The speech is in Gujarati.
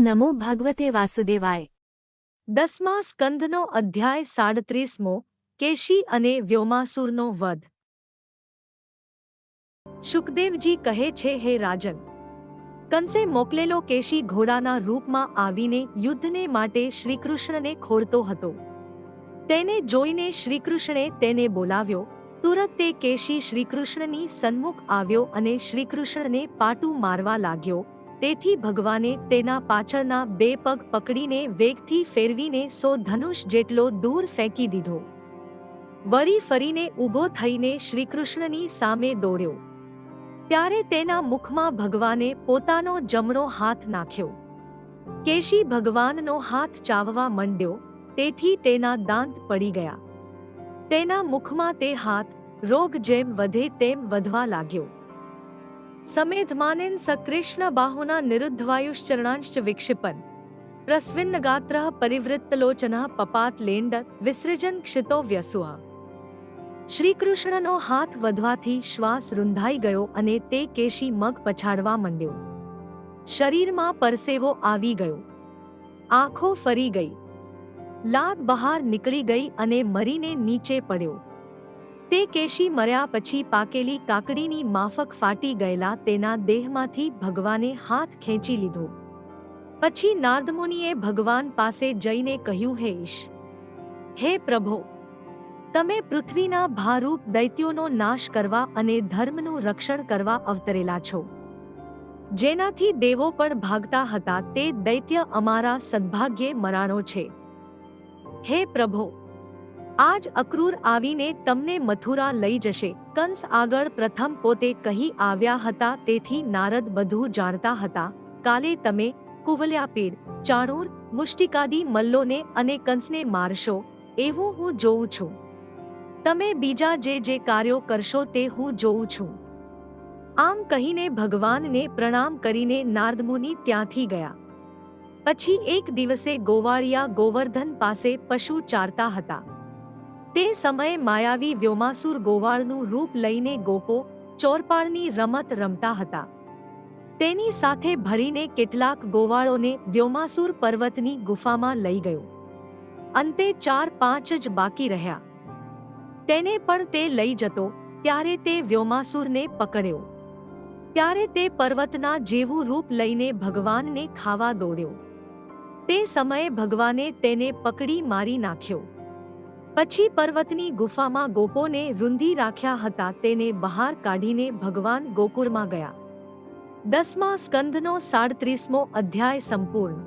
નમો ભગવતે વાસુદેવાય। 10મા સ્કંધનો અધ્યાય 37મો કેશી અને વ્યોમાસુરનો વધ। શુકદેવજી કહે છે, હે રાજન, કંસે મોકલેલો કેશી ઘોડાના રૂપમાં આવીને યુદ્ધને માટે શ્રીકૃષ્ણને ખોળતો હતો। તેને જોઈને શ્રીકૃષ્ણે તેને બોલાવ્યો। તુરત તે કેશી શ્રીકૃષ્ણની સન્મુખ આવ્યો અને શ્રીકૃષ્ણને પાટું મારવા લાગ્યો। તેથી ભગવાને તેના પાછળના બે પગ પકડીને વેગથી ફેરવીને 100 ધનુષ જેટલો દૂર ફેંકી દીધો। વળી ફરીને ઊભો થઈને શ્રીકૃષ્ણની સામે દોડ્યો। ત્યારે તેના મુખમાં ભગવાને પોતાનો જમણો હાથ નાખ્યો। કેશી ભગવાનનો હાથ ચાવવા માંડ્યો, તેથી તેના દાંત પડી ગયા। તેના મુખમાં તે હાથ રોગ જેમ વધે તેમ વધવા લાગ્યો। સમેધમાનેન સકૃષ્ણ બાહુના નિરુદ્ધવાયુશ્ચરણાંશ્ચ વિક્ષિપન પ્રસ્વિન્નગાત્રઃ પરિવૃત્તલોચનઃ પપાત લેંડ વિસૃજન ક્ષિતો વ્યસુઃ। શ્રીકૃષ્ણનો હાથ વધવાથી શ્વાસ રૂંધાઈ ગયો અને તે કેશી મગ પછાડવા માંડ્યો। શરીરમાં પરસેવો આવી ગયો, આંખો ફરી ગઈ, લાત બહાર નીકળી ગઈ અને મરીને નીચે પડ્યો। તે કેશી મર્યા પછી પાકેલી કાકડીની માફક ફાટી ગયેલા તેના દેહમાંથી ભગવાને હાથ ખેંચી લીધો। પછી નારદમુનિએ ભગવાન પાસે જઈને કહ્યું, હે ઈશ, હે પ્રભો, તમે પૃથ્વીના ભારૂપ દૈત્યોનો નાશ કરવા અને ધર્મનું રક્ષણ કરવા અવતરેલા છો। જેનાથી દેવો પણ ભાગતા હતા તે દૈત્ય અમારા સદભાગ્યે મરાણો છે। હે પ્રભો, આજ અક્રૂર આવીને તમને મથુરા લઈ જશે। કંસ આગળ પ્રથમ પોતે કહી આવ્યા હતા, તેથી નારદ બધું જાણતા હતા। કાલે તમે કુવલ્યાપીડ, ચાણૂર, મુષ્ટિકાદી મલ્લોને અને કંસને મારશો એવું હું જોઉં છું। તમે બીજા જે કાર્યો કરશો તે હું જોઉં છું। આમ કહીને ભગવાનને પ્રણામ કરીને નારદમુનિ ત્યાંથી ગયા। પછી એક દિવસે ગોવાળિયા ગોવર્ધન પાસે પશુ ચારતા હતા। તે સમયે માયાવી વ્યોમાસુર ગોવાળનું રૂપ લઈને ગોપો ચોરપાળની રમત રમતા હતા। તેની સાથે ભળીને કેટલાક ગોવાળોને વ્યોમાસુર પર્વતની ગુફામાં લઈ ગયો। અંતે 4-5 જ બાકી રહ્યા। તેને પણ તે લઈ જતો ત્યારે તે વ્યોમાસુરને પકડ્યો। ત્યારે તે પર્વતના જેવું રૂપ લઈને ભગવાનને ખાવા દોડ્યો। તે સમયે ભગવાને તેને પકડી મારી નાખ્યો। પછી પર્વતની ગુફામાં ગોપોને રૂંધી રાખ્યા હતા તેને બહાર કાઢીને ભગવાન ગોકુળમાં ગયા। 10મા સ્કંધનો 37મો અધ્યાય સંપૂર્ણ।